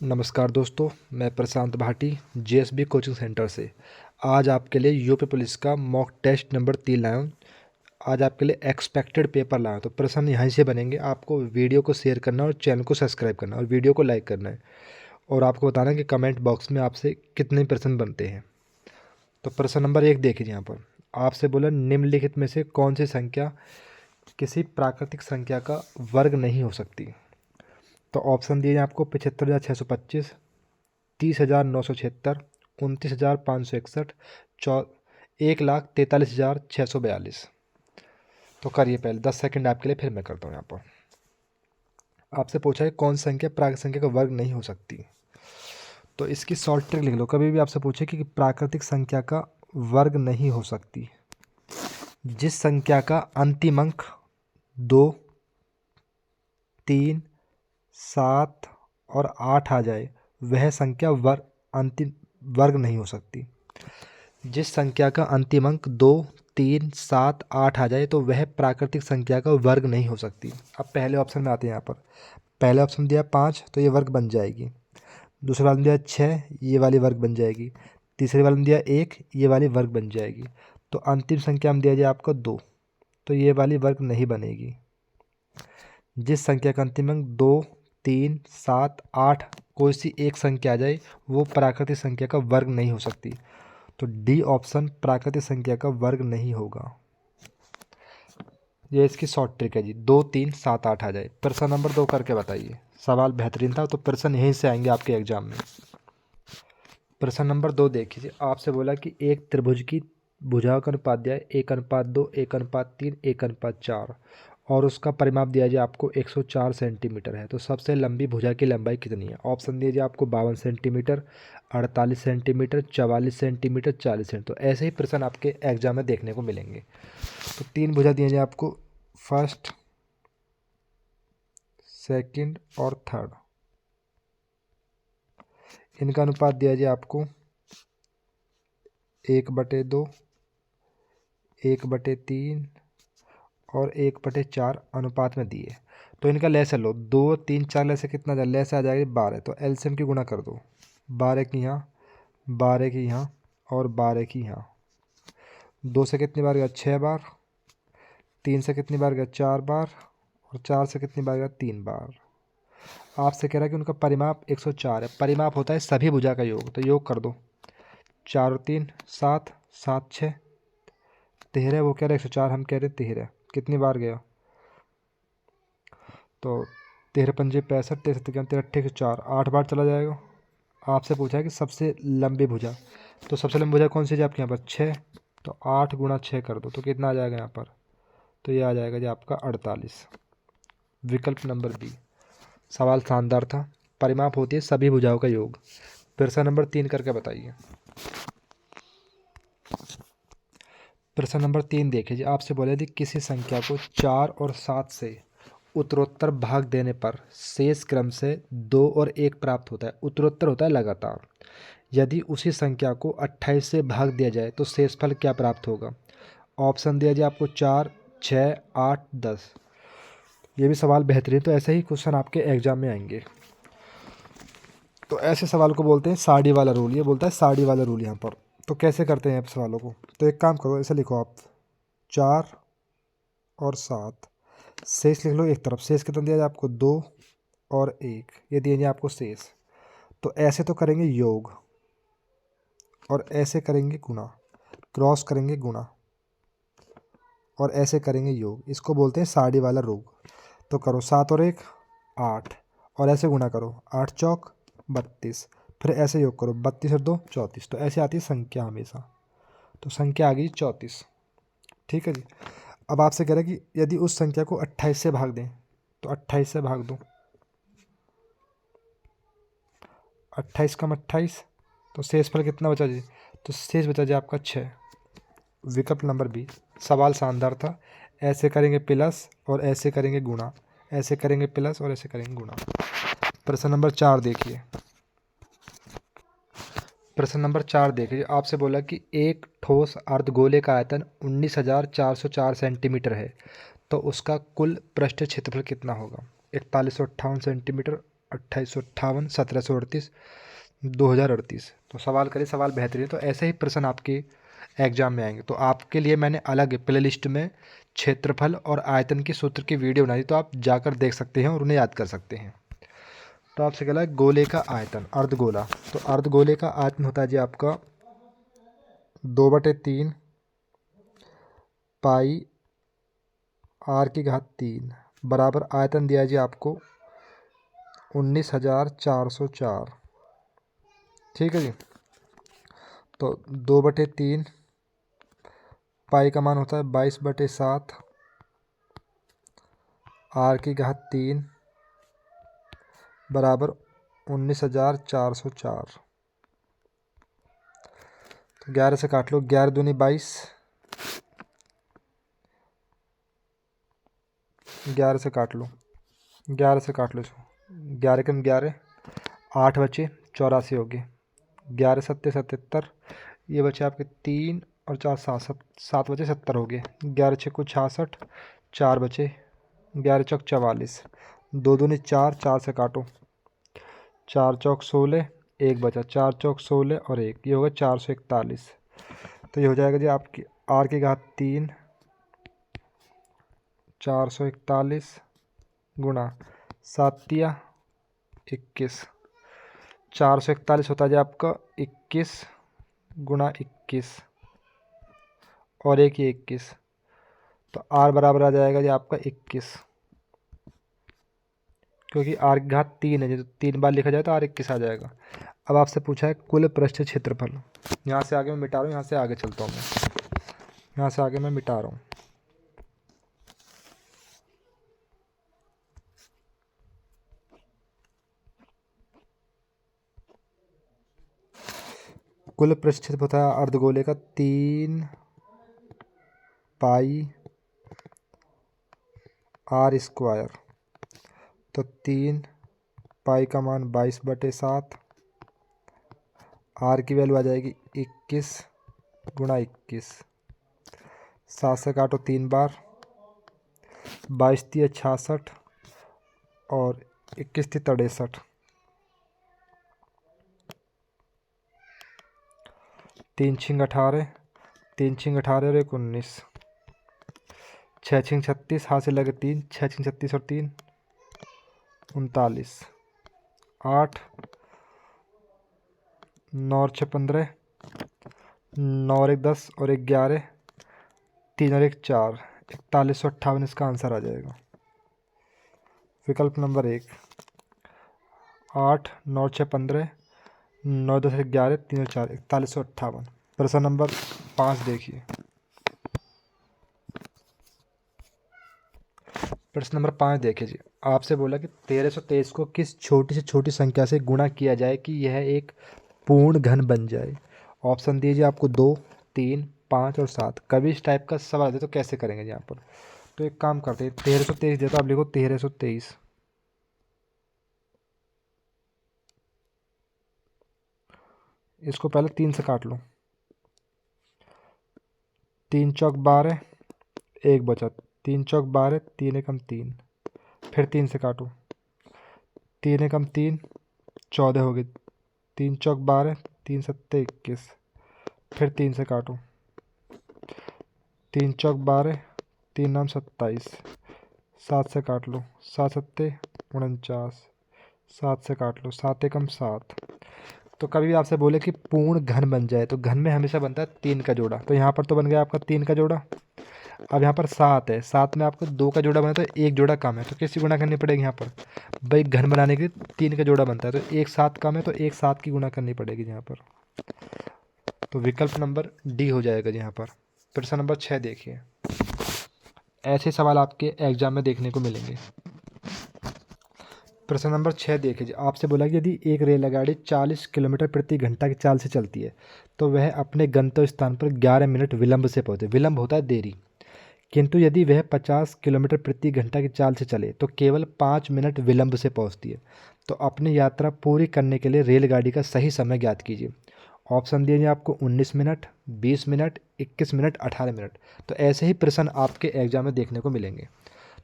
नमस्कार दोस्तों, मैं प्रशांत भाटी जेएसबी कोचिंग सेंटर से आज आपके लिए यूपी पुलिस का मॉक टेस्ट नंबर 3 लाया हूँ। आज आपके लिए एक्सपेक्टेड पेपर लाया हूँ। तो प्रश्न यहीं से बनेंगे। आपको वीडियो को शेयर करना और चैनल को सब्सक्राइब करना और वीडियो को लाइक करना है और आपको बताना है कि कमेंट बॉक्स में आपसे कितने प्रश्न बनते हैं। तो प्रश्न नंबर 1 देखिए, यहाँ पर आपसे बोला निम्नलिखित में से कौन सी संख्या किसी प्राकृतिक संख्या का वर्ग नहीं हो सकती। तो ऑप्शन दिए हैं आपको 75,625, 30,976, 29,561, 1,43,642। तो करिए पहले 10 सेकंड आपके लिए, फिर मैं करता हूँ। यहाँ पर आपसे पूछा है कौन सी संख्या प्राकृतिक संख्या का वर्ग नहीं हो सकती। तो इसकी शॉर्ट ट्रिक लिख लो। कभी भी आपसे पूछे कि प्राकृतिक संख्या का वर्ग नहीं हो सकती, जिस संख्या का अंतिम अंक 2, 3, 7 और 8 आ जाए वह संख्या अंतिम वर्ग नहीं हो सकती। जिस संख्या का अंतिम अंक 2, 3, 7, 8 आ जाए तो वह प्राकृतिक संख्या का वर्ग नहीं हो सकती। अब पहले ऑप्शन में आते हैं। यहाँ पर पहले ऑप्शन दिया 5, तो ये वर्ग बन जाएगी। दूसरा वाला दिया 6, ये वाली वर्ग बन जाएगी। तीसरे वाले में दिया 1, ये वाली वर्ग बन जाएगी। तो अंतिम संख्या में दिया जाए आपको 2, तो ये वाली वर्ग नहीं बनेगी। जिस संख्या का अंतिम अंक 2, 3, 7, 8 कोई सी एक संख्या आ जाए वो प्राकृतिक संख्या का वर्ग नहीं हो सकती। तो डी ऑप्शन प्राकृतिक संख्या का वर्ग नहीं होगा। ये इसकी शॉर्ट ट्रिक है जी। 2, 3, 7, 8 आ जाए। प्रश्न नंबर 2 करके बताइए। सवाल बेहतरीन था, तो प्रश्न यहीं से आएंगे आपके एग्जाम में। प्रश्न नंबर 2 देखिए। आपसे बोला कि एक त्रिभुज की भुजाओं का अनुपात दिया है 1:2, 1:3, 1:4 और उसका परिमाप दिया जाए आपको 104 सेंटीमीटर है। तो सबसे लंबी भुजा की लंबाई कितनी है। ऑप्शन दिए जाए आपको 52 सेंटीमीटर, 48 सेंटीमीटर, 44 सेंटीमीटर, 40 सेंटीमीटर। तो ऐसे ही प्रश्न आपके एग्जाम में देखने को मिलेंगे। तो 3 भुजा दिए जाए आपको, फर्स्ट, सेकंड और थर्ड। इनका अनुपात दिया जाए आपको 1/2, 1/3 और 1/4 अनुपात में दिए। तो इनका लैसा लो। 2, 3, 4 लैसे कितना जाए, लैसा आ जाएगी 12। तो एलसीएम की गुणा कर दो। 12 की यहाँ, 12 की यहाँ और 12 की यहाँ। 2 से कितनी बार गया, 6 बार। 3 से कितनी बार गया, 4 बार। और 4 से कितनी बार गया, 3 बार। आपसे कह रहा है कि उनका परिमाप 104 है। परिमाप होता है सभी भुजा का योग। तो योग कर दो। 4 और 3 7, 7 6 13। वो कह रहे 104, हम कह रहे 13। कितनी बार गया, तो 13 पंजे 65, 13 13 13 104, 8 बार चला जाएगा। आपसे पूछा है कि सबसे लंबी भुजा। तो सबसे लंबी भुजा कौन सी है आपके यहाँ पर, 6। तो 8 गुणा 6 कर दो, तो कितना आ जाएगा यहाँ पर, तो ये आ जाएगा जी आपका 48। विकल्प नंबर बी। सवाल शानदार था। परिमाप होती है सभी भुजाओं का योग। प्रश्न नंबर 3 करके बताइए। प्रश्न नंबर 3 देखिए जी। आपसे बोले थे किसी संख्या को 4 और 7 से उत्तरोत्तर भाग देने पर शेष क्रम से 2 और 1 प्राप्त होता है। उत्तरोत्तर होता है लगातार। यदि उसी संख्या को 28 से भाग दिया जाए तो शेषफल क्या प्राप्त होगा। ऑप्शन दिया जाए आपको 4, 6, 8, 10। ये भी सवाल बेहतरीन। तो ऐसे ही क्वेश्चन आपके एग्जाम में आएंगे। तो ऐसे सवाल को बोलते हैं साड़ी वाला रूल। ये बोलता है साड़ी वाला रूल यहाँ पर। तो कैसे करते हैं आप सवालों को, तो एक काम करो, ऐसे लिखो आप 4 और 7, शेष लिख लो एक तरफ। शेष कितना दिया जाए आपको, 2 और 1, ये दिए जाए आपको शेष। तो ऐसे तो करेंगे योग और ऐसे करेंगे गुणा, क्रॉस करेंगे गुणा और ऐसे करेंगे योग। इसको बोलते हैं साड़ी वाला रूल। तो करो 7 और 1 8 और ऐसे गुणा करो, 8 चौक 32। फिर ऐसे योग करो, 32 और 2 34। तो ऐसे आती है संख्या हमेशा। तो संख्या आ गई 34। ठीक है जी। अब आपसे कह रहा है कि यदि उस संख्या को 28 से भाग दें, तो 28 से भाग दो। 28 कम 28, तो शेषफल कितना बचा जी, तो शेष बचा जी आपका 6। विकल्प नंबर बी। सवाल शानदार था। ऐसे करेंगे प्लस और ऐसे करेंगे गुणा, ऐसे करेंगे प्लस और ऐसे करेंगे गुणा। प्रश्न नंबर 4 देखिए। प्रश्न नंबर 4 देखिए। आपसे बोला कि एक ठोस अर्धगोले का आयतन 19,404 सेंटीमीटर है, तो उसका कुल पृष्ठ क्षेत्रफल कितना होगा। 4158 सेंटीमीटर, 2858, 1738, 2038। तो सवाल करिए, सवाल बेहतरीन। तो ऐसे ही प्रश्न आपके एग्जाम में आएंगे। तो आपके लिए मैंने अलग प्ले लिस्ट में क्षेत्रफल और आयतन के सूत्र की वीडियो बनाई, तो आप जाकर देख सकते हैं और उन्हें याद कर सकते हैं। तो आपसे कहला है गोले का आयतन, अर्धगोला। तो अर्धगोले का आयतन होता है जी आपका 2/3 पाई r³ बराबर आयतन दिया है जी आपको 19,404। ठीक है जी। तो 2/3 पाई का मान होता है 22/7 r³ बराबर 19,404। तो 11 से काट लो, 11 दूनी 22, 11 से काट लो, 11 से काट लो इसको, 11 कम 11, 8 बचे, 84 हो गए, 11 सत्ते 77, ये बचे आपके 3 और 4 7, 7 बचे 70 हो गए, 11 छः को 66, 4 बचे, 11 चौक 44, 2 दूनी 4, 4 से काटो, 4 चौक 16, 1 बचा, 4 चौक 16 और 1, ये होगा 441। तो ये हो जाएगा जी आपकी r³ 441 गुणा 7 या 21। 441 होता है जी आपका 21 गुणा 21 और 1 ये 21। तो r बराबर आ जाएगा जी आपका 21, क्योंकि r³ है जी, तो 3 बार लिखा जाए तो r21 आ जाएगा। अब आपसे पूछा है कुल पृष्ठ क्षेत्रफल। यहाँ से आगे मैं मिटा रहा हूँ, यहाँ से आगे चलता हूँ मैं, यहाँ से आगे मैं मिटा रहा हूँ। कुल पृष्ठ क्षेत्रफल होता है अर्धगोले का 3 पाई r²। तो 3 पाई का मान 22/7, r की वैल्यू आ जाएगी 21 गुणा 21, 7 से काटो 3 बार, 22 थी 66 और 21 थी 63, 3 छिंग 18, 3 छिंग 18 और 1 19, 6 छिंग 36, हाथ से लगे 3, 6 छिंग 36 और 3 39, 8 9 और 6 15, 9 और 1 10 और 1 11, 3 और 1 4, 4158 इसका आंसर आ जाएगा। विकल्प नंबर 1, 8 9 6 15, 9 10 11, 3 और 4, 4158। प्रश्न नंबर 5 देखिए। प्रश्न नंबर 5 देखिए जी, आपसे बोला कि 1323 को किस छोटी से छोटी संख्या से गुणा किया जाए कि यह एक पूर्ण घन बन जाए। ऑप्शन दीजिए आपको 2 3 5 और 7। कभी इस टाइप का सवाल दे तो कैसे करेंगे यहाँ पर। तो एक काम करते हैं, 1323 देता, आप लिखो 1323, इसको पहले 3 से काट लो, 3 चौक 12, 1 बचा, 3 चौक 12, 3 एकम 3, फिर 3 से काटो, 3 एकम 3 14 हो गए, 3 चौक 12, 3 सत्ते 21, फिर 3 से काटो, 3 चौक 12, 3 नाम 27, 7 से काट लो, 7 सत्ते 49, 7 से काट लो, 7 एकम 7। तो कभी भी आपसे बोले कि पूर्ण घन बन जाए तो घन में हमेशा बनता है 3 का जोड़ा। तो यहाँ पर तो बन गया आपका 3 का जोड़ा। अब यहाँ पर 7 है, 7 में आपको 2 का जोड़ा बना तो 1 जोड़ा कम है, तो किसकी गुणा करनी पड़ेगी यहाँ पर। भाई घन बनाने के लिए 3 का जोड़ा बनता है, तो 1 7 कम है तो 1 7 की गुणा करनी पड़ेगी यहाँ पर। तो विकल्प नंबर डी हो जाएगा यहाँ पर। प्रश्न नंबर 6 देखिए, ऐसे सवाल आपके एग्जाम में देखने को मिलेंगे। प्रश्न नंबर 6 देखिए, आपसे बोला कि यदि एक रेलगाड़ी 40 किलोमीटर प्रति घंटा की चाल से चलती है तो वह अपने गंतव्य स्थान पर 11 मिनट विलंब से पहुँचे। विलंब होता है देरी। किंतु यदि वह 50 किलोमीटर प्रति घंटा की चाल से चले तो केवल 5 मिनट विलंब से पहुँचती है। तो अपनी यात्रा पूरी करने के लिए रेलगाड़ी का सही समय ज्ञात कीजिए। ऑप्शन दिए आपको 19 मिनट, 20 मिनट, 21 मिनट, 18 मिनट। तो ऐसे ही प्रश्न आपके एग्जाम में देखने को मिलेंगे।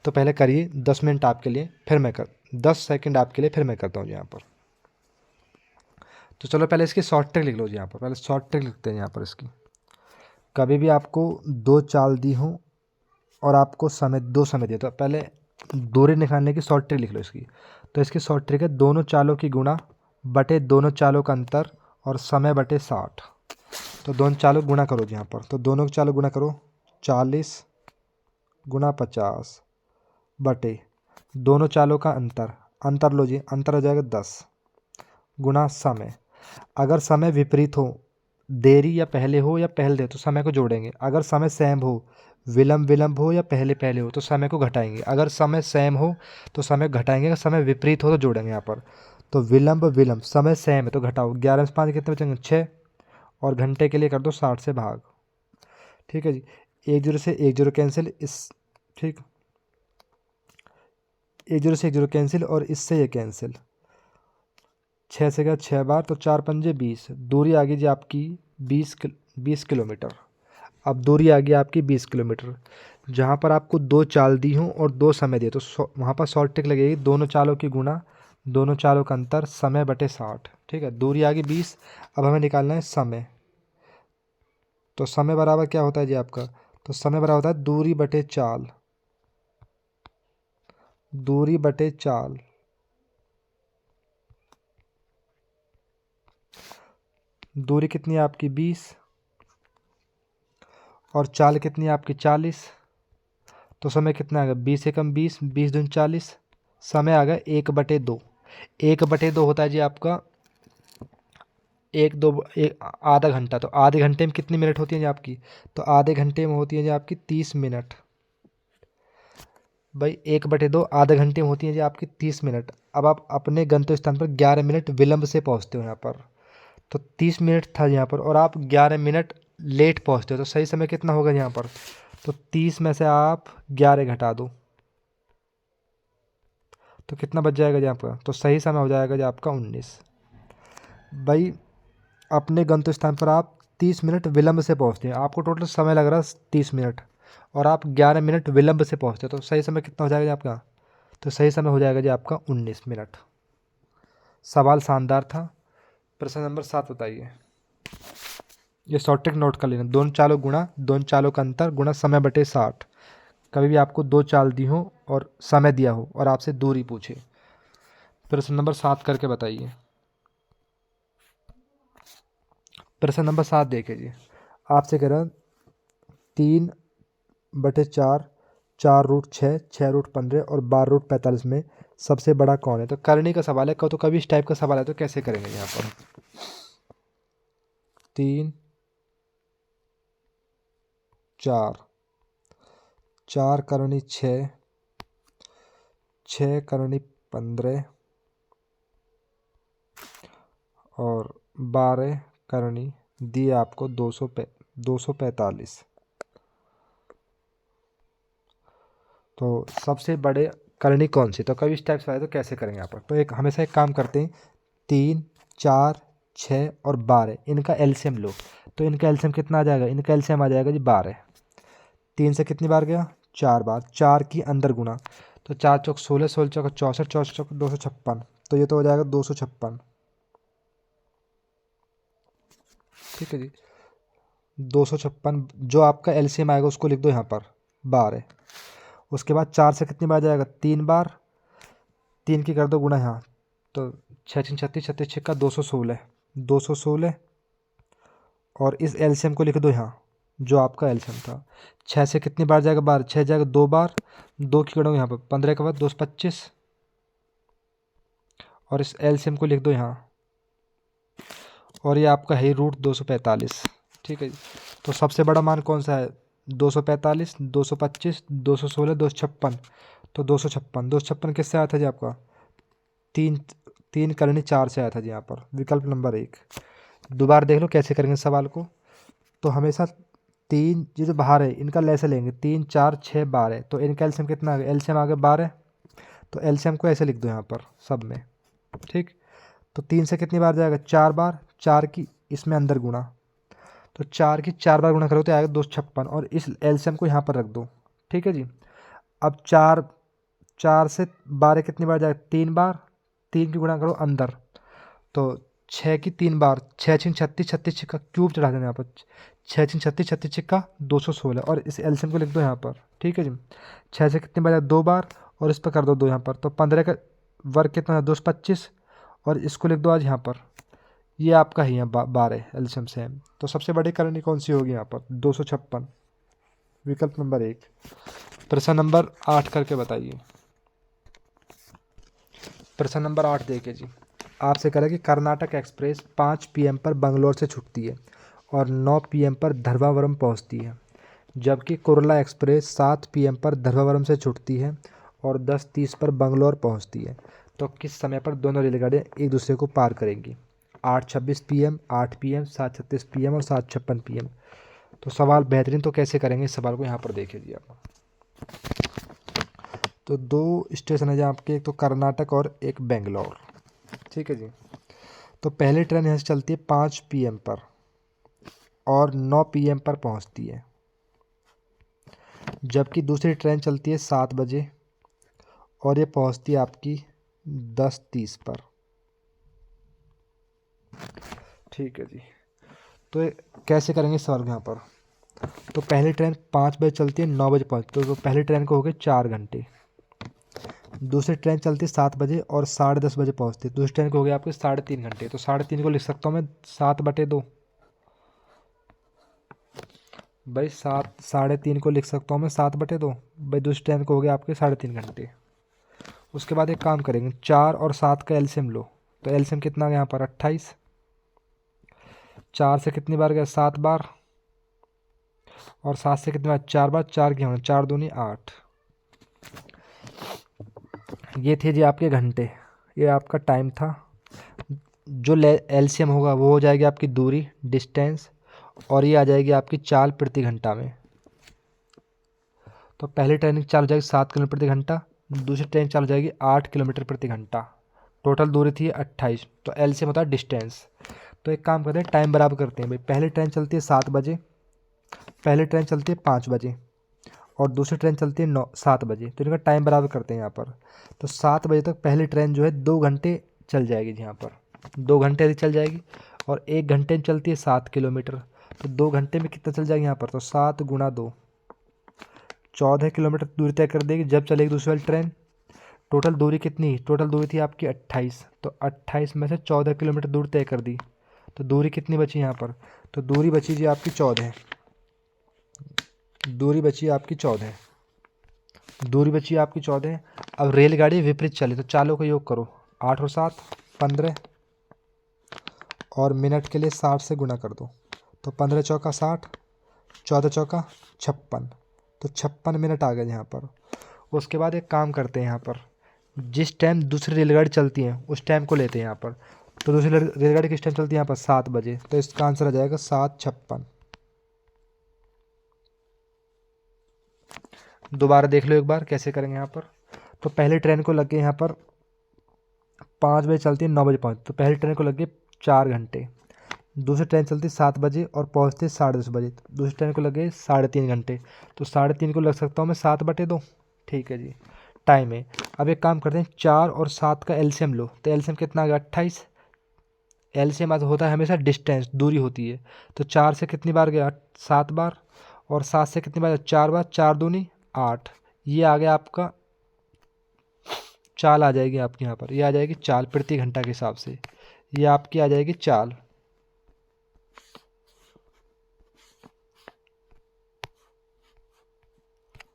तो पहले करिए 10 मिनट आपके लिए, फिर मैं कर 10 सेकंड आपके लिए, फिर मैं करता हूँ जी यहाँ पर। तो चलो पहले इसकी शॉर्ट ट्रिक लिख लो जी यहाँ पर, पहले शॉर्ट ट्रिक लिखते हैं यहाँ पर इसकी। कभी भी आपको 2 चाल दी हो और आपको समय 2 समय दिया, तो पहले दूरी निकालने की शॉर्ट ट्रिक लिख लो इसकी। तो इसकी शॉर्ट ट्रिक है दोनों चालों की गुणा बटे दोनों चालों का अंतर और समय बटे 60। तो दोनों चालों गुणा करो जी यहाँ पर, तो दोनों चालों गुणा करो 40 गुणा 50 बटे दोनों चालों का अंतर, अंतर लो जी, अंतर हो जाएगा 10 गुणा समय। अगर समय विपरीत हो, देरी या पहले हो या पहले दे, तो समय को जोड़ेंगे। अगर समय सेम हो, विलंब विलंब हो या पहले पहले हो, तो समय को घटाएंगे। अगर समय सेम हो तो समय घटाएंगे, अगर समय विपरीत हो तो जोड़ेंगे यहाँ पर। तो विलंब विलंब, समय सेम है तो घटाओ, 11 में 5 कितने बचेंगे 6, और घंटे के लिए कर दो 60 से भाग। ठीक है जी, 1 0 से 1 0 कैंसिल, इस ठीक 1 0 से 1 0 कैंसिल और इससे ये कैंसिल, 6 से गया 6 बार, तो 4 पंजे 20। दूरी आ गई जी आपकी 20 किलोमीटर। अब दूरी आ गई आपकी 20 किलोमीटर। जहाँ पर आपको 2 चाल दी हों और 2 समय दिए, तो वहाँ पर शॉर्ट ट्रिक लगेगी दोनों चालों की गुणा दोनों चालों का अंतर समय बटे 60। ठीक है, दूरी आ गई 20। अब हमें निकालना है समय। तो समय बराबर क्या होता है जी आपका, तो समय बराबर होता है दूरी बटे चाल, दूरी बटे चाल। दूरी कितनी है आपकी 20 और चाल कितनी है आपकी 40। तो समय कितना आ गया 20 से कम 20, 20 दूनी 40, समय आ गया 1/2। 1/2 होता है जी आपका आधा घंटा। तो आधे घंटे में कितनी मिनट होती है जी आपकी, तो आधे घंटे में होती है जी आपकी 30 मिनट। भाई 1/2 आधे घंटे में होती है जी आपकी 30 मिनट। अब आप अपने गंतव्य स्थान पर 11 मिनट विलंब से पहुंचते हो यहाँ पर, तो 30 मिनट था यहाँ पर और आप 11 मिनट लेट पहुंचते हो, तो सही समय कितना होगा यहाँ पर, तो 30 में से आप 11 घटा दो, तो कितना बच जाएगा जी आपका, तो सही समय हो जाएगा जी आपका 19। भाई अपने गंतव्य स्थान पर आप 30 मिनट विलंब से पहुंचते हैं, आपको टोटल समय लग रहा है 30 मिनट और आप 11 मिनट विलंब से पहुंचते हैं, तो सही समय कितना हो जाएगा जी आपका, तो सही समय हो जाएगा जी आपका 19 मिनट। सवाल शानदार था। प्रश्न नंबर 7 बताइए। ये शॉर्ट ट्रिक नोट कर लेना, दोनों चालों गुणा दोनों चालों का अंतर गुणा समय बटे 60। कभी भी आपको 2 चाल दी हो और समय दिया हो और आपसे दूरी पूछे। प्रश्न नंबर 7 करके बताइए। प्रश्न नंबर 7 देखिए जी, आपसे कह रहा 3/4, 4√6, 6√15 और 12√45 में सबसे बड़ा कौन है। तो करनी का सवाल है, तो कभी इस टाइप का सवाल है तो कैसे करेंगे यहाँ पर। 3 4, 4 करनी 6, 6 करनी 15 और 12 करनी दी आपको 245। तो सबसे बड़े करनी कौन सी, तो कभी इस टाइप से आए तो कैसे करेंगे यहाँ पर। तो एक हमेशा एक काम करते हैं, 3 4 6 और 12 इनका एलसीएम लो। तो इनका एलसीएम कितना आ जाएगा, इनका एलसीएम आ जाएगा जी 12। 3 से कितनी बार गया 4 बार, 4 की अंदर गुना, तो 4 चौक 16, 16 चौक 64, 64 चौक 256, तो ये तो हो जाएगा 256। ठीक है जी, 256 जो आपका एलसीएम आएगा उसको लिख दो यहाँ पर 12। उसके बाद 4 से कितनी बार जाएगा 3 बार, 3 की कर दो गुना यहाँ, तो 6 3 36, 36 6 का 216, 216 और इस एलसीएम को लिख दो यहाँ जो आपका एलसीएम था। 6 से कितनी बार जाएगा 12, 6 जाएगा 2 बार, 2 की करोगे यहाँ पर 15 के बाद 225 और इस एलसीएम को लिख दो यहाँ, और ये आपका है √245। ठीक है जी, तो सबसे बड़ा मान कौन सा है 245, 225, 216, 256। तो 256, 256 किससे आया था जी आपका, 3 करनी 4 से आया था जी यहाँ पर, विकल्प नंबर 1। दोबारा देख लो कैसे करेंगे सवाल को। तो हमेशा 3 ये जो बाहर है इनका लेसे लेंगे, 3 4 6 12, तो इनका एलसीएम कितना आ गया, एलसीएम आ गया 12। तो एलसीएम को ऐसे लिख दो यहाँ पर सब में। ठीक, तो 3 से कितनी बार जाएगा 4 बार, 4 की इसमें अंदर गुणा, तो 4 की 4 बार गुणा करो तो आएगा 256 और इस एलसीएम को यहाँ पर रख दो। ठीक है जी, अब 4 से 12 कितनी बार जाएगा, 3 बार, 3 की गुणा करो अंदर, तो 6 की 3 बार, 6 छिंग 36, 36 छिक्का क्यूब चढ़ा देना यहाँ पर, 6 छिंग 36, 36 छिक्का 216, और इस एलसीएम को लिख दो यहाँ पर। ठीक है जी, 6 से कितनी बार जाए, 2 बार, और इस पर कर दो 2 यहाँ पर, तो 15 का वर्ग कितना है, 225, और इसको लिख दो आज यहाँ पर। ये आपका ही है 12 एलसीएम सेम। तो सबसे बड़ी करनी कौन सी होगी यहाँ पर, 256, विकल्प नंबर 1। प्रश्न नंबर 8 करके बताइए। प्रश्न नंबर 8 देखिए जी, आपसे करें कि कर्नाटक एक्सप्रेस 5 PM पर बंगलोर से छूटती है और 9 PM पर धर्मावरम पहुंचती है, जबकि कुर्ला एक्सप्रेस 7 PM पर धर्मावरम से छूटती है और 10:30 पर बंगलोर पहुंचती है। तो किस समय पर दोनों रेलगाड़ियाँ एक दूसरे को पार करेंगी, 8:26 PM, 8 PM, 7:36 PM और 7:56 PM। तो सवाल बेहतरीन, तो कैसे करेंगे इस सवाल को, यहाँ पर देखिए जी आप। तो 2 स्टेशन है जहाँ आपके, एक तो कर्नाटक और एक बेंगलोर। ठीक है जी, तो पहली ट्रेन यहाँ से चलती है 5 PM पर और 9 PM पर पहुँचती है, जबकि दूसरी ट्रेन चलती है 7 बजे और ये पहुँचती है आपकी 10:30 पर। ठीक है जी, तो ये कैसे करेंगे इस सवाल को यहाँ पर। तो पहली ट्रेन 5 बजे चलती है, 9 बजे पहुँचती है, तो पहली ट्रेन को हो गए 4 घंटे। दूसरी ट्रेन चलती है 7 बजे और 10:30 बजे पहुँचती है, दूसरी ट्रेन को हो गया आपके 3.5 घंटे। तो 3.5 को लिख सकता हूँ मैं 7/2 भाई, 3.5 को लिख सकता हूँ मैं 7/2 भाई, दूसरी ट्रेन को हो गया आपके 3.5 घंटे। उसके बाद एक काम करेंगे, 4 और 7 का एलसीएम लो, तो एलसीएम कितना गया यहाँ पर, 28। 4 से कितनी बार गया, 7 बार, और 7 से कितनी बार, 4 बार, 4 की होना, 4 दूनी 8। ये थे जी आपके घंटे, ये आपका टाइम था। जो एलसीएम होगा वो हो जाएगी आपकी दूरी, डिस्टेंस, और ये आ जाएगी आपकी चाल प्रति घंटा में। तो पहली ट्रेन की चाल हो जाएगी 7 किलोमीटर प्रति घंटा, दूसरी ट्रेन चाल हो जाएगी 8 किलोमीटर प्रति घंटा। टोटल दूरी थी 28, तो एलसीएम होता है डिस्टेंस। तो एक काम करते हैं, टाइम बराबर करते हैं भाई। पहली ट्रेन चलती है 7 बजे, पहली ट्रेन चलती है 5 बजे और दूसरी ट्रेन चलती है 7 बजे, तो इनका टाइम बराबर करते हैं यहाँ पर। तो 7 बजे तक पहली ट्रेन जो है 2 घंटे चल जाएगी यहाँ पर, 2 घंटे यदि चल जाएगी, और 1 घंटे में चलती है 7 किलोमीटर, तो 2 घंटे में कितना चल जाएगी यहाँ पर, तो 7 × 2 14 किलोमीटर दूरी तय कर देगी जब चलेगी दूसरी वाली ट्रेन। टोटल दूरी कितनी, टोटल दूरी थी आपकी 28, तो 28 में से 14 किलोमीटर दूरी तय कर दी, तो दूरी कितनी बची यहाँ पर, तो दूरी बची जी आपकी 14, दूरी बची आपकी 14, दूरी बची आपकी 14। अब रेलगाड़ी विपरीत चले, तो चालों का योग करो, 8 और 7 15, और मिनट के लिए 60 से गुणा कर दो, तो 15 चौका 60, 14 चौका 56, तो 56 मिनट आ गए यहाँ पर। उसके बाद एक काम करते हैं, यहाँ पर जिस टाइम दूसरी रेलगाड़ी चलती है उस टाइम को लेते हैं यहाँ पर। तो दूसरी रेलगाड़ी किस टाइम चलती है यहाँ पर, 7 बजे, तो इसका आंसर आ जाएगा 7:56। दोबारा देख लो एक बार कैसे करेंगे यहाँ पर। तो पहली ट्रेन को लग गए यहाँ पर 5 बजे चलती है, 9 बजे पहुँच, तो पहली ट्रेन को लग गए 4 घंटे। दूसरी ट्रेन चलती है 7 बजे और पहुँचती है 10:30 बजे, दूसरी ट्रेन को लग गए 3.5 घंटे, तो 3.5 को लग सकता हूँ मैं 7/2। ठीक है जी, टाइम है। अब एक काम करते हैं, 4 और 7 का एलसीएम लो, तो एलसीएम कितना आ गया, 28। एलसीएम होता है हमेशा डिस्टेंस, दूरी होती है, तो 4 से कितनी बार गया, 7 बार, और 7 से कितनी बार, 4 बार, 4 दूनी 8। ये आ गया आपका, चाल आ जाएगी आपकी यहाँ पर, ये आ जाएगी चाल प्रति घंटा के हिसाब से, ये आपकी आ जाएगी चाल।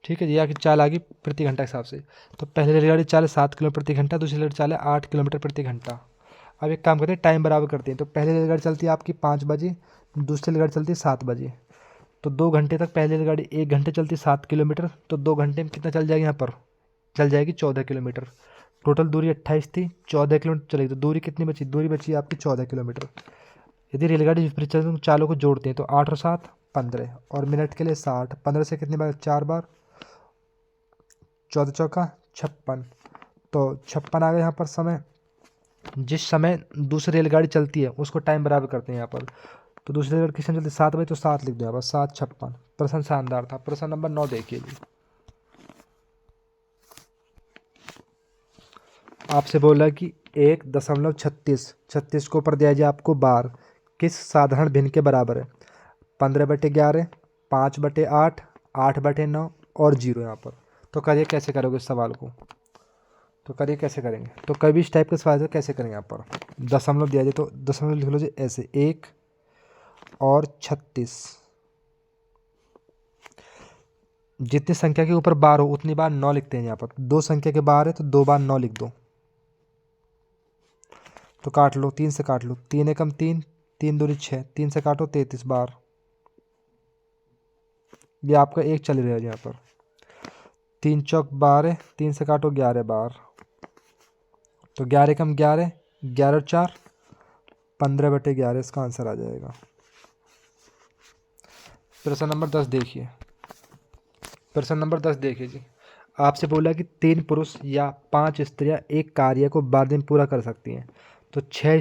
ठीक है जी, यहाँ की चाल आ गई प्रति घंटा के हिसाब से। तो पहली रेलगाड़ी चाल है 7 किलोमीटर प्रति घंटा, दूसरी रेलगाड़ी चाल है 8 किलोमीटर प्रति घंटा। अब एक काम करते हैं, टाइम बराबर करते हैं। तो पहली रेलगाड़ी चलती है आपकी 5 बजे, दूसरी रेलगाड़ी चलती है 7 बजे, तो 2 घंटे तक पहली रेलगाड़ी, 1 घंटे चलती है 7 किलोमीटर, तो 2 घंटे में कितना चल जाएगी यहाँ पर, चल जाएगी 14 किलोमीटर। टोटल दूरी 28 थी, 14 किलोमीटर चलेगी, तो दूरी कितनी बची, दूरी बची आपकी 14 किलोमीटर। यदि रेलगाड़ी विपरीत चले तो चालों को जोड़ते हैं, तो 8 और 7 15, और मिनट के लिए 60, 15 से कितनी बार, 4 बार, 14 चौका 56, तो 56 आ गया यहाँ पर समय। जिस समय दूसरी रेलगाड़ी चलती है उसको टाइम बराबर करते हैं यहाँ पर। तो दूसरी रेलगाड़ी किस टाइम चलती है, 7 बजे, तो 7 लिख दो यहाँ पर, 7:56। प्रश्न शानदार था। प्रश्न नंबर 9 देखिए जी, आपसे बोला कि 1.36 को ऊपर दिया जाए आपको बार किस साधारण भिन्न के बराबर है? 15/11, 5/8, 8/9 और 0 यहाँ पर। तो करिए कैसे करोगे इस सवाल को, तो करिए कैसे करेंगे। तो कभी इस टाइप के सवाल से कैसे करेंगे, यहाँ पर दशमलव दिया जाए तो दशमलव लिख लो जी ऐसे 1 और 36। जितनी संख्या के ऊपर बार हो उतनी बार 9 लिखते हैं। यहाँ पर 2 संख्या के बार है तो 2 बार 9 लिख दो। तो काट लो, 3 से काट लो, 3 एकम 3, 3 दूनी 6, 3 से काटो 33 बार। ये आपका एक चल रहा है यहाँ पर। 3 चौक 12, 3 से काटो 11 बार। तो 11 एकम 11, 11 और 4 15/11 इसका आंसर आ जाएगा। प्रश्न नंबर 10 देखिए। प्रश्न नंबर 10 देखिए जी। आपसे बोला कि 3 पुरुष या 5 स्त्रियां एक कार्य को 12 दिन पूरा कर सकती हैं। तो 6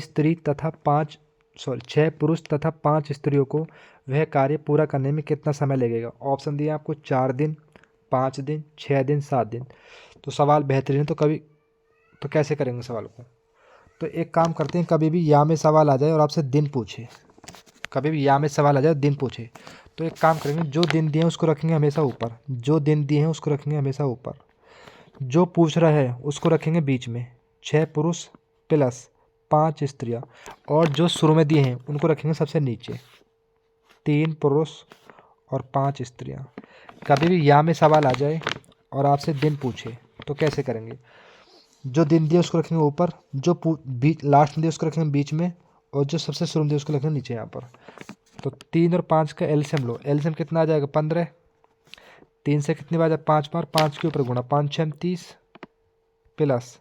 पुरुष तथा 5 स्त्रियों को वह कार्य पूरा करने में कितना समय लगेगा? ऑप्शन दिए आपको 4 दिन, 5 दिन, 6 दिन, 7 दिन। तो सवाल बेहतरीन है। तो कैसे करेंगे सवाल को? तो एक काम करते हैं, कभी भी या में सवाल आ जाए और आपसे दिन पूछे, कभी भी या में सवाल आ जाए दिन पूछे, तो एक काम करेंगे, जो दिन दिए हैं उसको रखेंगे हमेशा ऊपर, जो दिन दिए हैं उसको रखेंगे हमेशा ऊपर, जो पूछ रहा है उसको रखेंगे बीच में, 6 पुरुष प्लस 5 स्त्रियां, और जो शुरू में दिए हैं उनको रखेंगे सबसे नीचे, 3 पुरुष और 5 स्त्रियां। कभी भी या में सवाल आ जाए और आपसे दिन पूछे तो कैसे करेंगे? जो दिन दिए उसको रखेंगे ऊपर, जो लास्ट में दिए उसको रखेंगे बीच में, और जो सबसे शुरू में दिए उसको रखेंगे नीचे यहाँ पर। तो 3 और 5 का एलसीएम लो, एलसीएम कितना आ जाएगा? 15। 3 से कितनी बार? 5 बार, 5 के ऊपर गुणा, 5 6 30 प्लस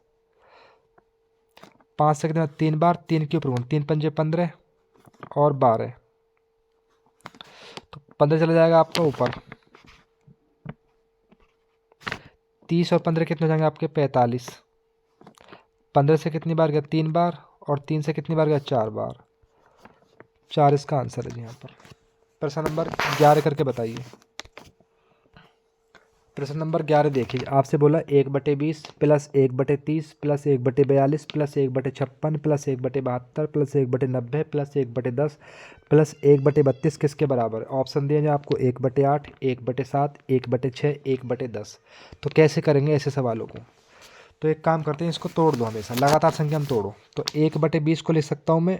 5 से कितना? 3 बार, 3 के ऊपर गुणा, 3 पंजे 15 और 12, तो 15 चला जाएगा आपका ऊपर। 30 और 15 कितने हो जाएंगे आपके? 45। 15 से कितनी बार गया? 3 बार, और 3 से कितनी बार गया? 4 बार। 4 इसका आंसर है यहाँ पर। प्रश्न नंबर 11 करके बताइए। प्रश्न नंबर 11 देखिए। आपसे बोला 1/20 plus 1/30 plus 1/42 plus 1/56 plus 1/72 plus 1/90 plus 1/10 plus 1/32 किसके बराबर है? ऑप्शन दिए जाए आपको 1/8, 1/7, 1/6, 1/10। तो कैसे करेंगे ऐसे सवालों को? तो एक काम करते हैं, इसको तोड़ दो, हमेशा लगातार संख्या में तोड़ो। तो 1/20 को लिख सकता हूँ मैं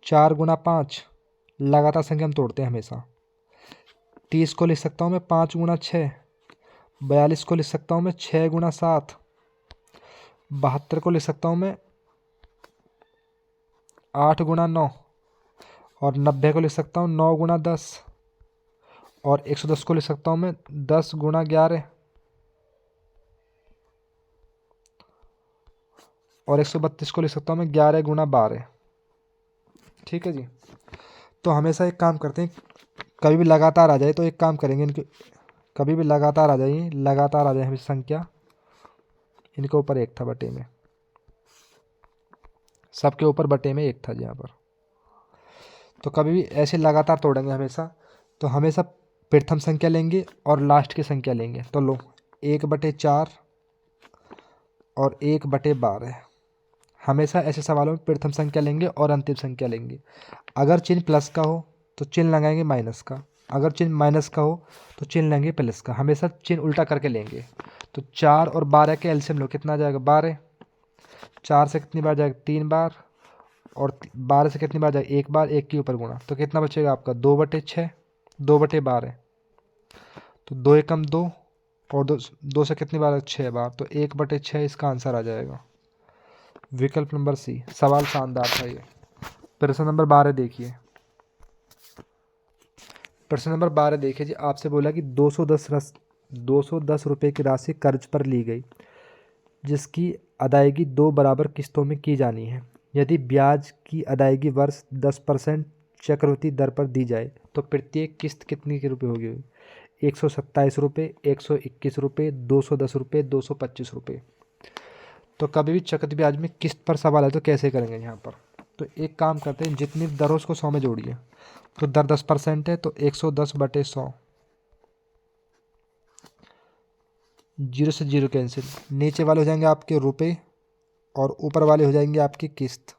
4 × 5, लगातार संख्या में तोड़ते हैं हमेशा। 30 को लिख सकता हूँ मैं 5 × 6, 42 को लिख सकता हूँ मैं 6 × 7, 72 को लिख सकता हूँ मैं 8 × 9, और 90 को लिख सकता हूँ 9 × 10, और 110 को लिख सकता हूँ मैं 10 × 11, और 132 को लिख सकता हूँ मैं 11 × 12। ठीक है जी। तो हमेशा एक काम करते हैं, कभी भी लगातार आ जाए तो एक काम करेंगे, इनके कभी भी लगातार आ जाइए, लगातार आ जाए हमें संख्या, इनके ऊपर 1 था बटे में, सबके ऊपर बटे में 1 था यहाँ पर। तो कभी भी ऐसे लगातार तोड़ेंगे हमेशा, तो हमेशा प्रथम संख्या लेंगे और लास्ट की संख्या लेंगे। तो लो 1/4 और 1/12। हमेशा ऐसे सवालों में प्रथम संख्या लेंगे और अंतिम संख्या लेंगे। अगर चिन्ह प्लस का हो तो चिन्ह लगाएंगे माइनस का, अगर चिन्ह माइनस का हो तो चिन्ह लेंगे प्लस का। हमेशा चिन्ह उल्टा करके लेंगे। तो 4 और 12 के एलसीएम लो, कितना आ जाएगा? 12। 4 से कितनी बार जाएगा? 3 बार, और 12 से कितनी बार जाएगा? 1 बार, 1 के ऊपर गुणा। तो कितना बचेगा आपका? 2/6, 2/12। तो 2 एकम 2, और 2 से कितनी बार? 6 बार। तो 1/6 इसका आंसर आ जाएगा। विकल्प नंबर सी। सवाल शानदार था ये। प्रश्न नंबर 12 देखिए। प्रश्न नंबर 12 देखिए जी। आपसे बोला कि 210 रुपये की राशि कर्ज पर ली गई, जिसकी अदायगी 2 बराबर किस्तों में की जानी है। यदि ब्याज की अदायगी वर्ष 10% चक्रवृद्धि दर पर दी जाए तो प्रत्येक किस्त कितनी के रुपये होगी? 127 रुपये, 121 रुपये, 210 रुपये, 225 रुपये। तो कभी भी चक्रवृद्धि ब्याज में किस्त पर सवाल है तो कैसे करेंगे यहाँ पर? तो एक काम करते हैं, जितनी दर हो उसको 100 में जोड़िए। तो दर 10% है तो 110/100, जीरो से जीरो कैंसिल, नीचे वाले हो जाएंगे आपके रुपए और ऊपर वाले हो जाएंगे आपकी किस्त।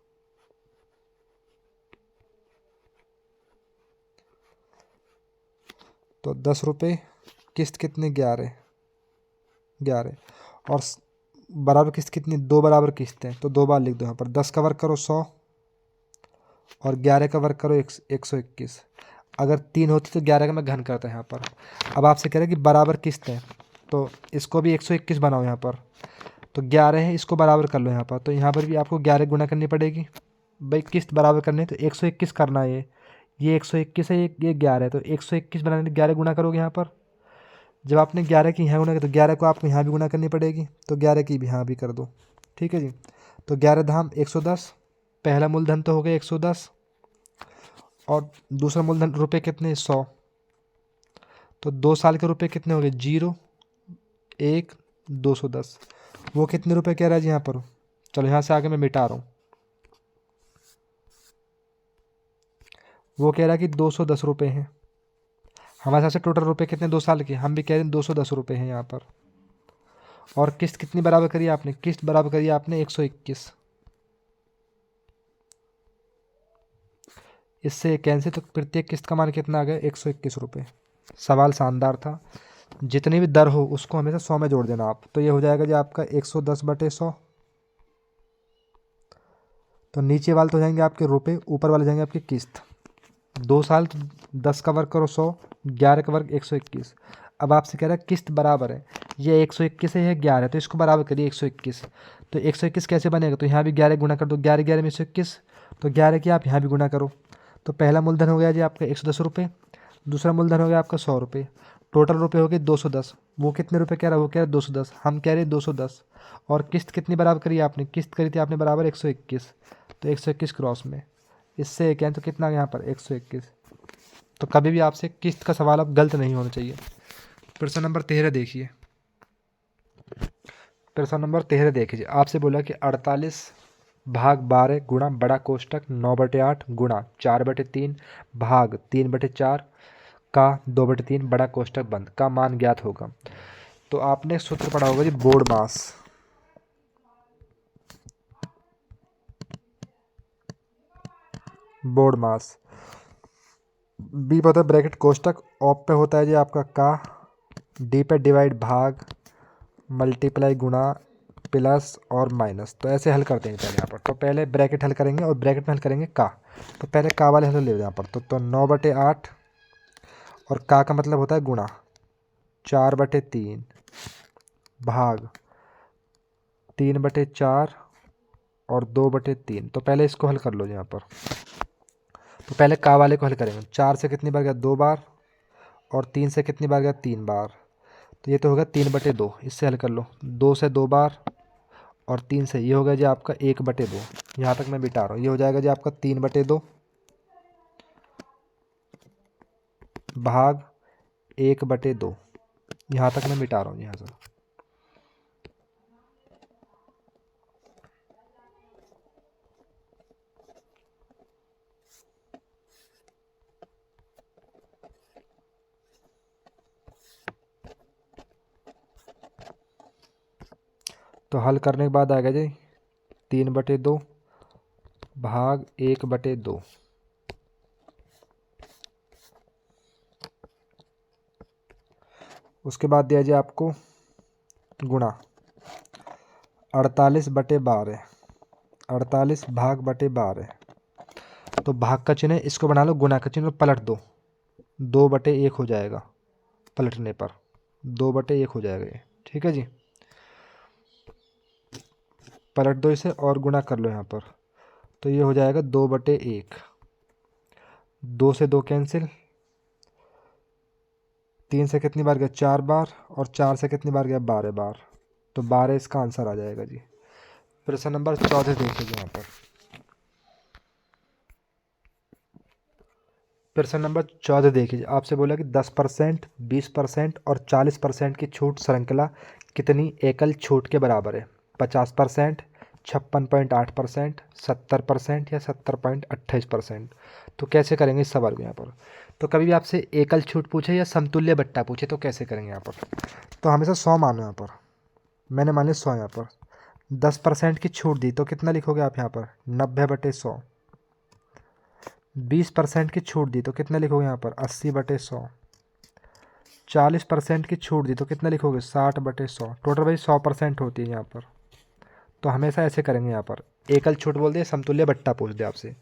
तो 10 रुपये, किस्त कितनी 11, 11 और बराबर किस्त कितनी, 2 बराबर किस्त हैं तो 2 बार लिख दो यहाँ पर। 10 का वर्ग करो 100 और 11 का वर्ग करो 121। अगर 3 होती तो 11 का मैं घन करता है यहाँ पर। अब आपसे कह रहे हैं कि बराबर किस्त है तो इसको भी 121 बनाओ यहाँ पर। तो 11 है, इसको बराबर कर लो यहाँ पर। तो यहाँ पर भी आपको 11 गुना करनी पड़ेगी भाई, किस्त बराबर करनी है तो 121 करना है। ये 121 है, ये 11 है, तो 121 बनाने 11 गुना करोगे यहाँ पर। जब आपने 11 की यहाँ गुना किया तो 11 को आपको यहाँ भी गुना करनी पड़ेगी, तो 11 की भी यहाँ भी कर दो। ठीक है जी। तो 11 धाम 110, पहला मूलधन तो हो गया 110 और दूसरा मूलधन रुपये कितने 100। तो 2 साल के रुपये कितने हो गए 0, 1, 210। वो कितने रुपए कह रहा है जी यहाँ पर। चलो यहाँ से आगे मैं मिटा रहा हूँ। वो कह रहा है कि 210 रुपये हैं। हमारे हिसाब से टोटल रुपए कितने 2 साल के, हम भी कह रहे हैं 210 रुपये हैं यहाँ पर। और किस्त कितनी बराबर करी आपने, किस्त बराबर करी आपने 121। इससे कैंसिल, तो प्रत्येक किस्त का मान कितना आ गया 121 रुपये। सवाल शानदार था। जितनी भी दर हो उसको हमेशा 100 में जोड़ देना आप। तो ये हो जाएगा जी आपका 110/100। तो नीचे वाले तो जाएंगे आपके रुपए, ऊपर वाले जाएंगे आपकी किस्त। 2 साल तो 10 का वर्ग करो 100, 11 का वर्ग 121। अब आपसे कह रहा है किस्त बराबर है, ये 121 है, ये 11 है, तो इसको बराबर करिए 121। तो 121 कैसे बनेगा, तो यहाँ भी 11 गुना कर दो, 11 11 में 121, तो 11 की आप यहाँ भी गुना करो। तो पहला मूलधन हो गया जी आपका 110 रुपये, दूसरा मूलधन हो गया आपका 100 रुपये, टोटल रुपये हो गए 210। वो कितने रुपये कह रहा है, वो कह रहा है 210, हम कह रहे हैं 210। और किस्त कितनी बराबर करी आपने, किस्त करी थी आपने बराबर 121, तो 121 क्रॉस में इससे क्या है, तो कितना यहाँ पर 121। तो कभी भी आपसे किस्त का सवाल अब गलत नहीं होना चाहिए। प्रश्न नंबर 13 देखिए। प्रश्न नंबर 13 देखिए, आपसे बोला कि 48/12 गुणा बड़ा कोष्टक 9/8 गुणा 4/3 भाग 3/4 का 2/3 बड़ा कोष्टक बंद का मान ज्ञात होगा। तो आपने सूत्र पढ़ा होगा जी board mass. Board mass be पर होता है ब्रैकेट कोष्टक, ऑप पे होता है जी आपका का, डी पे डिवाइड भाग मल्टीप्लाई गुणा प्लस और माइनस। तो ऐसे हल करते हैं पहले यहाँ पर। तो पहले ब्रैकेट हल करेंगे और ब्रैकेट में हल करेंगे का। तो पहले का वाले हल ले यहाँ पर। तो 9/8 और का मतलब होता है गुणा 4/3 भाग 3/4 और 2/3। तो पहले इसको हल कर लो यहाँ पर। तो पहले का वाले को हल करेंगे। 4 से कितनी बार गया 2 बार और 3 से कितनी बार गया 3 बार। तो ये तो होगा 3/2, इससे हल कर लो। 2 से 2 बार और 3 से, ये हो गया जी आपका 1/2। यहाँ तक मैं बिटा रहा हूँ, ये हो जाएगा जी आपका 3/2 भाग 1/2। यहाँ तक मैं मिटा रहा हूँ यहाँ से। तो हल करने के बाद आएगा जी 3/2 भाग 1/2। उसके बाद दिया जाए आपको गुणा 48/12, 48 भाग बटे 12। तो भाग का चिन्ह है, इसको बना लो गुना का चिन्ह और पलट दो, 2/1 हो जाएगा। पलटने पर 2/1 हो जाएगा ये। ठीक है जी, पलट दो इसे और गुना कर लो यहाँ पर। तो ये हो जाएगा 2/1। 2 से 2 कैंसिल, 3 से कितनी बार गया 4 बार और 4 से कितनी बार गया 12 बार। तो 12 इसका आंसर आ जाएगा जी। प्रश्न नंबर 14 देखिए यहाँ पर। प्रश्न नंबर 14 देखिए, आपसे बोला कि 10%, 20% और 40% की छूट श्रृंखला कितनी एकल छूट के बराबर है। 50%, 56.8%, 70% या 70.28%। तो कैसे करेंगे इस सवाल को यहाँ पर। तो कभी भी आपसे एकल छूट पूछे या समतुल्य बट्टा पूछे तो कैसे करेंगे यहाँ पर। तो हमेशा 100 मानो यहाँ पर, मैंने मान लिया 100 यहाँ पर। 10% की छूट दी तो कितना लिखोगे आप यहाँ पर, 90/100। 20% की छूट दी तो कितना लिखोगे यहाँ पर, 80/100। 40% की छूट दी तो कितना लिखोगे, 60/100। टोटल भाई 100% होती है यहाँ पर। तो हमेशा ऐसे करेंगे यहाँ पर। एकल छूट बोल दे, समतुल्य बट्टा पूछ दे आपसे।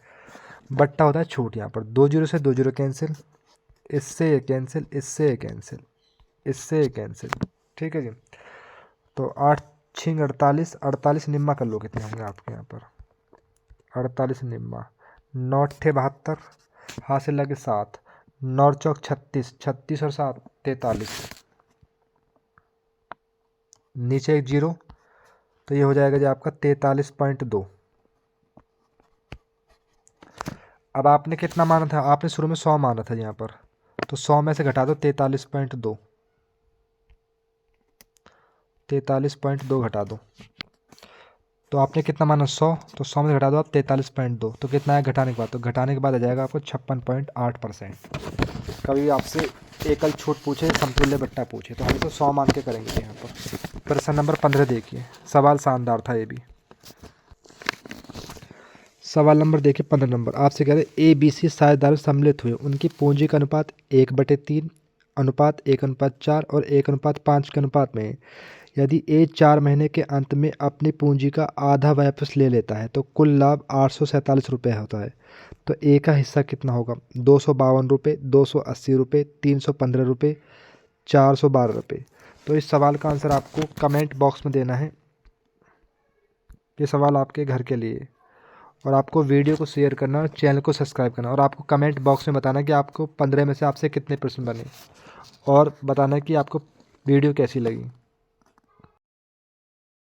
बट्टा होता है छूट, यहाँ पर 2 जीरो से 2 जीरो कैंसिल, इससे ये कैंसिल, इससे ये कैंसिल, इससे ये कैंसिल। ठीक है जी। तो 8 6 48, 48 निम्मा कर लो कितने होंगे आपके यहाँ पर, 48 निम्मा। 9 8 72, हाथ से लगे 7, 9 चौक 36, 36 और 7 43, नीचे एक जीरो, तो ये हो जाएगा जी आपका 43.2। अब आपने कितना माना था, आपने शुरू में 100 माना था यहाँ पर, तो 100 में से घटा दो 43.2, 43.2 घटा दो। तो आपने कितना माना 100, तो 100 में से घटा दो आप 43.2, तो कितना है घटाने के बाद, तो घटाने के बाद आ जाएगा आपको 56.8%। कभी आपसे एकल छूट पूछे, समतुल्य बट्टा पूछे तो हम तो 100 मान के करेंगे यहाँ पर। प्रश्न नंबर 15 देखिए, सवाल शानदार था ये भी। सवाल नंबर देखिए 15 नंबर, आपसे कह रहे ABC साझेदार सम्मिलित हुए, उनकी पूंजी का अनुपात 1/3, अनुपात 1:4 और 1:5 के अनुपात में है। यदि A 4 महीने के अंत में अपनी पूंजी का आधा वापस ले लेता है तो कुल लाभ 847 रुपये होता है। तो A का हिस्सा कितना होगा, 252 रुपये, 280 रुपये, 315 रुपये, 412 रुपये। तो इस सवाल का आंसर आपको कमेंट बॉक्स में देना है। ये सवाल आपके घर के लिए, और आपको वीडियो को शेयर करना और चैनल को सब्सक्राइब करना, और आपको कमेंट बॉक्स में बताना कि आपको 15 में से आपसे कितने प्रश्न बने, और बताना कि आपको वीडियो कैसी लगी।